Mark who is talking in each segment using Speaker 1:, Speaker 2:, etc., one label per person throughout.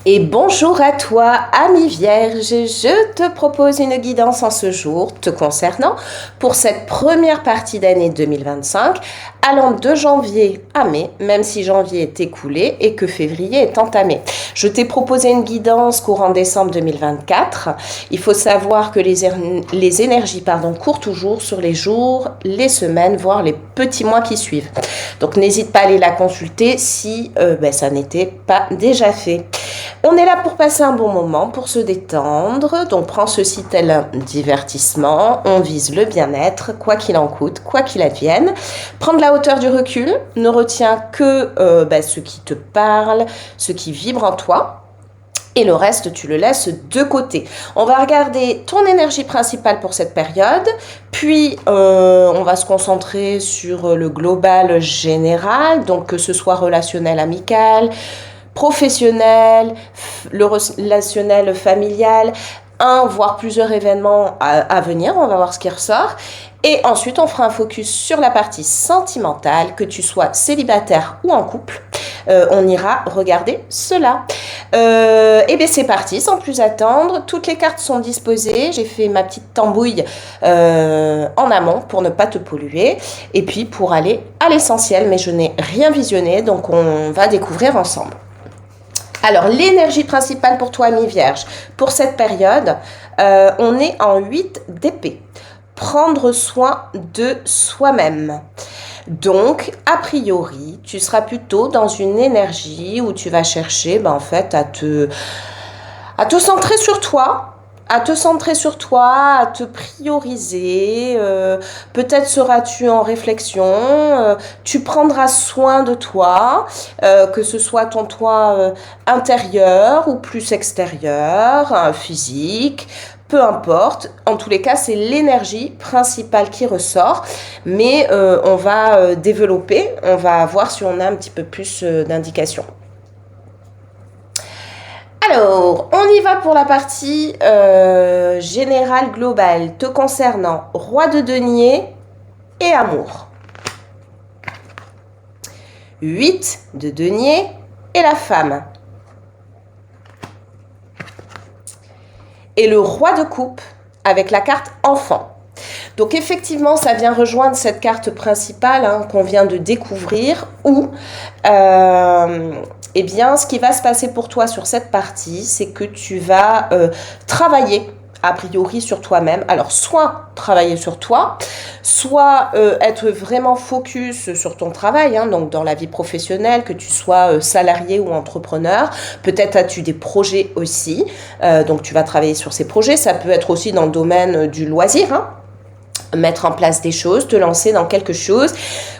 Speaker 1: Et bonjour à toi, ami Vierge. Je te propose une guidance en ce jour te concernant pour cette première partie d'année 2025, allant de janvier à mai, même si janvier est écoulé et que février est entamé. Je t'ai proposé une guidance courant décembre 2024. Il faut savoir que les énergies courent toujours sur les jours, les semaines, voire les petits mois qui suivent. Donc n'hésite pas à aller la consulter si ça n'était pas déjà fait. On est là pour passer un bon moment, pour se détendre, donc prends ceci tel un divertissement, on vise le bien-être, quoi qu'il en coûte, quoi qu'il advienne. Prendre la hauteur du recul, ne retiens que ce qui te parle, ce qui vibre en toi. Et le reste, tu le laisses de côté. On va regarder ton énergie principale pour cette période. Puis, on va se concentrer sur le global général. Donc, que ce soit relationnel, amical, professionnel, le relationnel familial, un voire plusieurs événements à venir, on va voir ce qui ressort. Et ensuite, on fera un focus sur la partie sentimentale, que tu sois célibataire ou en couple. On ira regarder cela. Et bien c'est parti, sans plus attendre. Toutes les cartes sont disposées. J'ai fait ma petite tambouille en amont pour ne pas te polluer. Et puis pour aller à l'essentiel, mais je n'ai rien visionné, donc on va découvrir ensemble. Alors, l'énergie principale pour toi, ami Vierge, pour cette période, on est en 8 d'épée. Prendre soin de soi-même. Donc, a priori, tu seras plutôt dans une énergie où tu vas chercher, à te centrer sur toi, à te prioriser, peut-être seras-tu en réflexion, tu prendras soin de toi, que ce soit ton toi intérieur ou plus extérieur, physique, peu importe, en tous les cas, c'est l'énergie principale qui ressort, mais on va développer, on va voir si on a un petit peu plus d'indications. Alors, on y va pour la partie générale globale te concernant roi de denier et amour. 8 de denier et la femme. Et le roi de coupe avec la carte enfant. Donc effectivement, ça vient rejoindre cette carte principale qu'on vient de découvrir où ce qui va se passer pour toi sur cette partie, c'est que tu vas travailler a priori sur toi-même. Alors, soit travailler sur toi, soit être vraiment focus sur ton travail, donc dans la vie professionnelle, que tu sois salarié ou entrepreneur. Peut-être as-tu des projets aussi, donc tu vas travailler sur ces projets. Ça peut être aussi dans le domaine du loisir, mettre en place des choses, te lancer dans quelque chose.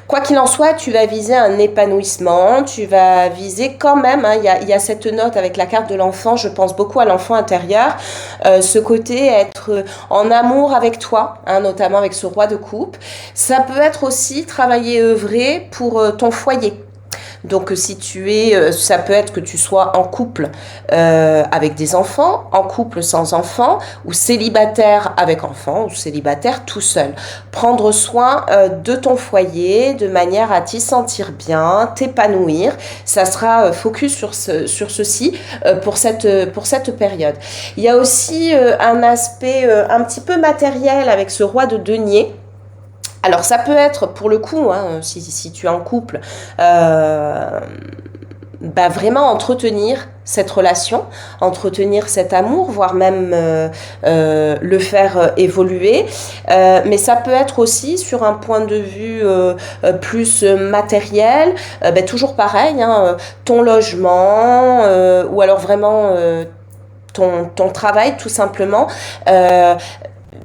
Speaker 1: Quoi qu'il en soit, tu vas viser un épanouissement, tu vas viser quand même, il y a cette note avec la carte de l'enfant, je pense beaucoup à l'enfant intérieur, ce côté être en amour avec toi, notamment avec ce roi de coupe. Ça peut être aussi travailler, œuvrer pour ton foyer. Donc si ça peut être que tu sois en couple avec des enfants, en couple sans enfants, ou célibataire avec enfants, ou célibataire tout seul. Prendre soin de ton foyer de manière à t'y sentir bien, t'épanouir. Ça sera focus sur ceci pour cette période. Il y a aussi un aspect un petit peu matériel avec ce roi de denier. Alors ça peut être pour le coup, si tu es en couple, vraiment entretenir cette relation, entretenir cet amour, voire même le faire évoluer. Mais ça peut être aussi sur un point de vue plus matériel, toujours pareil, ton logement ou alors vraiment ton travail tout simplement.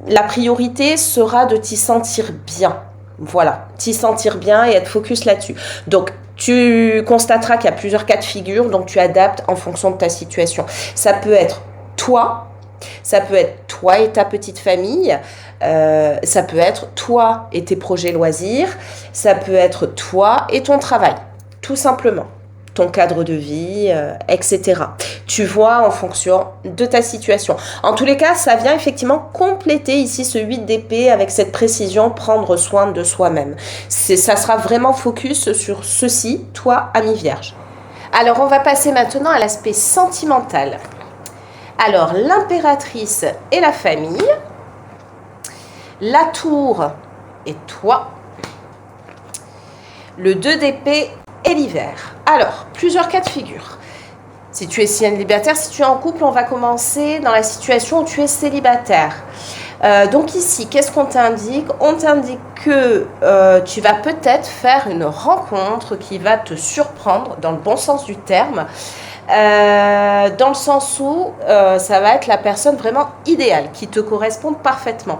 Speaker 1: La priorité sera de t'y sentir bien. Voilà, t'y sentir bien et être focus là-dessus. Donc, tu constateras qu'il y a plusieurs cas de figure, donc tu adaptes en fonction de ta situation. Ça peut être toi et ta petite famille, ça peut être toi et tes projets loisirs, ça peut être toi et ton travail, tout simplement. Ton cadre de vie, etc. Tu vois en fonction de ta situation. En tous les cas, ça vient effectivement compléter ici ce 8 d'épée avec cette précision, prendre soin de soi-même. Ça sera vraiment focus sur ceci, toi, ami Vierge. Alors, on va passer maintenant à l'aspect sentimental. Alors, l'impératrice et la famille, la tour et toi, le 2 d'épée et l'hiver. Alors, plusieurs cas de figure. Si tu es célibataire, si tu es en couple, on va commencer dans la situation où tu es célibataire. Donc ici, qu'est-ce qu'on t'indique? On t'indique que tu vas peut-être faire une rencontre qui va te surprendre, dans le bon sens du terme, dans le sens où ça va être la personne vraiment idéale, qui te correspond parfaitement.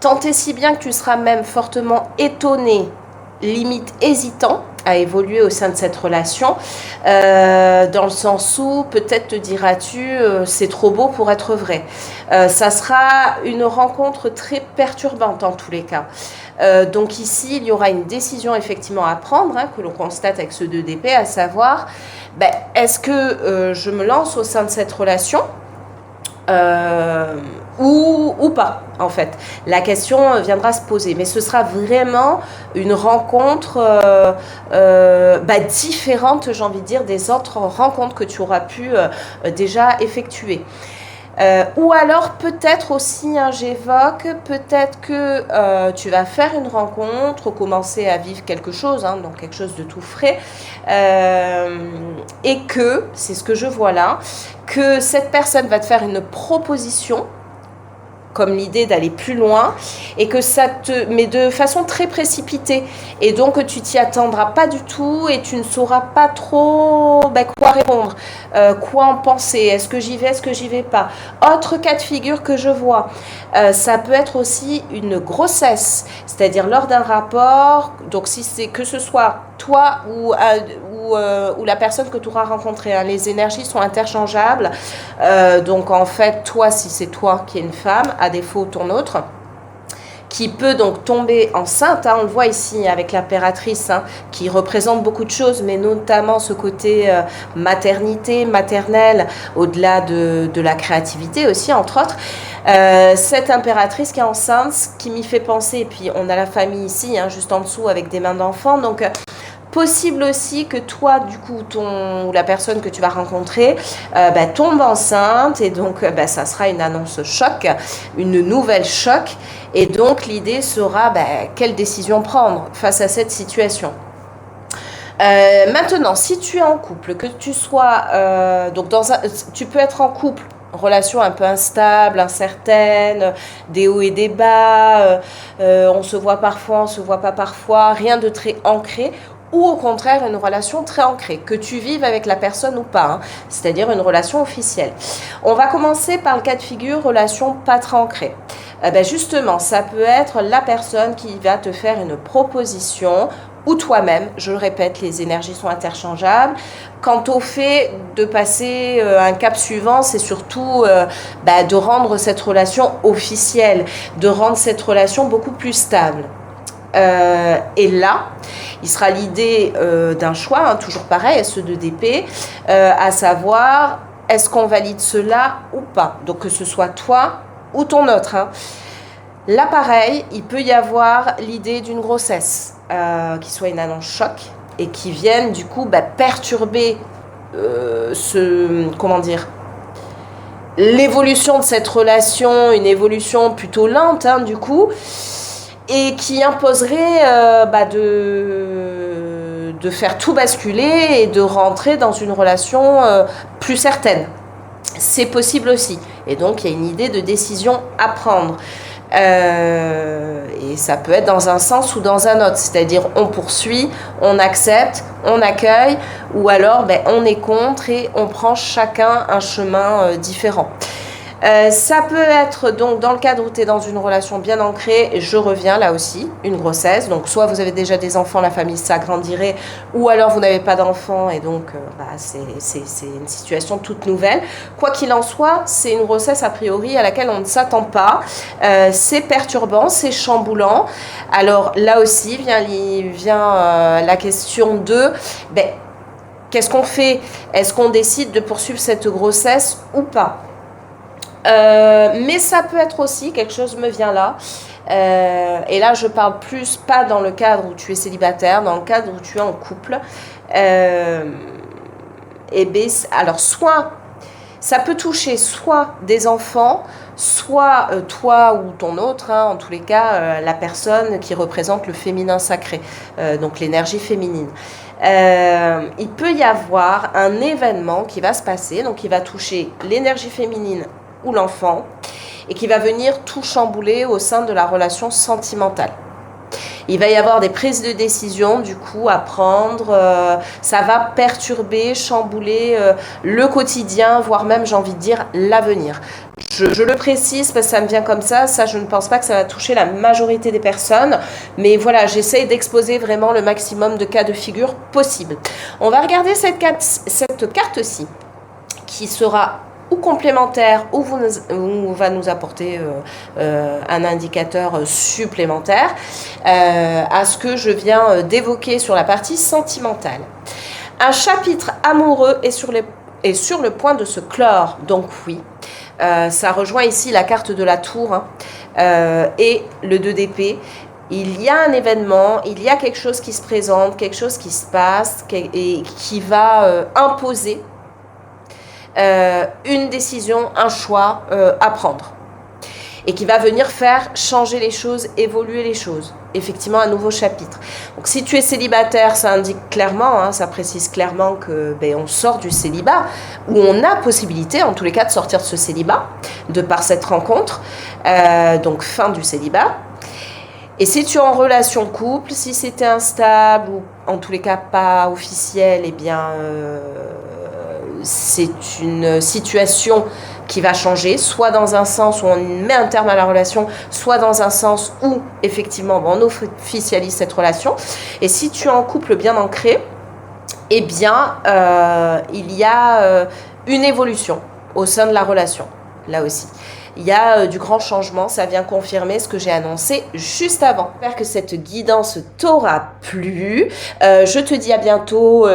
Speaker 1: Tant et si bien que tu seras même fortement étonné, limite hésitant à évoluer au sein de cette relation, dans le sens où peut-être te diras-tu c'est trop beau pour être vrai. Ça sera une rencontre très perturbante en tous les cas. Donc ici, il y aura une décision effectivement à prendre, que l'on constate avec ce 2 d'épée, à savoir, est-ce que je me lance au sein de cette relation ou pas, en fait. La question viendra se poser, mais ce sera vraiment une rencontre différente, j'ai envie de dire, des autres rencontres que tu auras pu déjà effectuer. Ou alors peut-être aussi, j'évoque, peut-être que tu vas faire une rencontre, commencer à vivre quelque chose, donc quelque chose de tout frais, et que, c'est ce que je vois là, que cette personne va te faire une proposition, comme l'idée d'aller plus loin, et que ça te met de façon très précipitée, et donc tu t'y attendras pas du tout, et tu ne sauras pas trop quoi répondre, quoi en penser, est-ce que j'y vais, est-ce que j'y vais pas. Autre cas de figure que je vois, ça peut être aussi une grossesse, c'est-à-dire lors d'un rapport, donc si c'est que ce soit toi ou la personne que tu auras rencontrée, les énergies sont interchangeables, donc en fait toi, si c'est toi qui es une femme, à défaut ton autre, qui peut donc tomber enceinte, on le voit ici avec l'impératrice, qui représente beaucoup de choses, mais notamment ce côté maternité, maternelle, au-delà de la créativité aussi, entre autres. Cette impératrice qui est enceinte, ce qui m'y fait penser, et puis on a la famille ici, juste en dessous, avec des mains d'enfant, donc possible aussi que toi, du coup, ou la personne que tu vas rencontrer tombe enceinte, et donc ça sera une annonce choc, une nouvelle choc, et donc l'idée sera quelle décision prendre face à cette situation. Maintenant, si tu es en couple, que tu sois tu peux être en couple, relation un peu instable, incertaine, des hauts et des bas, on se voit parfois, on se voit pas parfois, rien de très ancré, ou au contraire une relation très ancrée, que tu vives avec la personne ou pas, c'est-à-dire une relation officielle. On va commencer par le cas de figure relation pas très ancrée. Justement, ça peut être la personne qui va te faire une proposition, ou toi-même, je le répète, les énergies sont interchangeables. Quant au fait de passer un cap suivant, c'est surtout de rendre cette relation officielle, de rendre cette relation beaucoup plus stable. Et là, il sera l'idée d'un choix, toujours pareil, ce 2 d'épée, à savoir, est-ce qu'on valide cela ou pas? Donc que ce soit toi ou ton autre. Là, pareil, il peut y avoir l'idée d'une grossesse, qui soit une annonce choc, et qui vienne du coup perturber l'évolution de cette relation, une évolution plutôt lente du coup, et qui imposerait de faire tout basculer et de rentrer dans une relation plus certaine. C'est possible aussi. Et donc, il y a une idée de décision à prendre. Et ça peut être dans un sens ou dans un autre. C'est-à-dire, on poursuit, on accepte, on accueille, ou alors on est contre et on prend chacun un chemin différent. Ça peut être donc dans le cadre où tu es dans une relation bien ancrée, et je reviens là aussi, une grossesse, donc soit vous avez déjà des enfants, la famille s'agrandirait, ou alors vous n'avez pas d'enfants et donc c'est une situation toute nouvelle. Quoi qu'il en soit, c'est une grossesse a priori à laquelle on ne s'attend pas, c'est perturbant, c'est chamboulant. Alors là aussi vient la question de qu'est-ce qu'on fait? Est-ce qu'on décide de poursuivre cette grossesse ou pas? Mais ça peut être aussi, quelque chose me vient là, et là je parle plus pas dans le cadre où tu es célibataire, dans le cadre où tu es en couple, alors soit ça peut toucher soit des enfants, soit toi ou ton autre, hein, en tous les cas, la personne qui représente le féminin sacré, donc l'énergie féminine. Il peut y avoir un événement qui va se passer, donc qui va toucher l'énergie féminine ou l'enfant, et qui va venir tout chambouler au sein de la relation sentimentale. Il va y avoir des prises de décision du coup à prendre, ça va perturber, chambouler le quotidien, voire même j'ai envie de dire l'avenir. Je le précise parce que ça me vient comme ça je ne pense pas que ça va toucher la majorité des personnes, mais voilà, j'essaie d'exposer vraiment le maximum de cas de figure possible. On va regarder cette carte-ci qui sera ou complémentaire ou va nous apporter un indicateur supplémentaire à ce que je viens d'évoquer sur la partie sentimentale. Un chapitre amoureux est sur le point de se clore, donc oui, ça rejoint ici la carte de la tour et le 2 d'épée. Il y a un événement, il y a quelque chose qui se présente, quelque chose qui se passe et qui va imposer une décision, un choix à prendre et qui va venir faire changer les choses, évoluer les choses. Effectivement, un nouveau chapitre. Donc, si tu es célibataire, ça indique clairement, ça précise clairement que on sort du célibat, ou on a possibilité, en tous les cas, de sortir de ce célibat, de par cette rencontre, donc fin du célibat. Et si tu es en relation couple, si c'était instable, ou en tous les cas pas officiel, c'est une situation qui va changer, soit dans un sens où on met un terme à la relation, soit dans un sens où, effectivement, on officialise cette relation. Et si tu es en couple bien ancré, il y a une évolution au sein de la relation, là aussi. Il y a du grand changement, ça vient confirmer ce que j'ai annoncé juste avant. J'espère que cette guidance t'aura plu. Je te dis à bientôt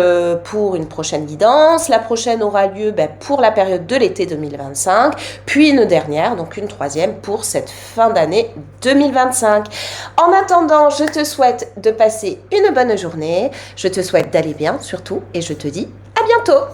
Speaker 1: pour une prochaine guidance. La prochaine aura lieu pour la période de l'été 2025, puis une dernière, donc une troisième pour cette fin d'année 2025. En attendant, je te souhaite de passer une bonne journée. Je te souhaite d'aller bien surtout et je te dis à bientôt.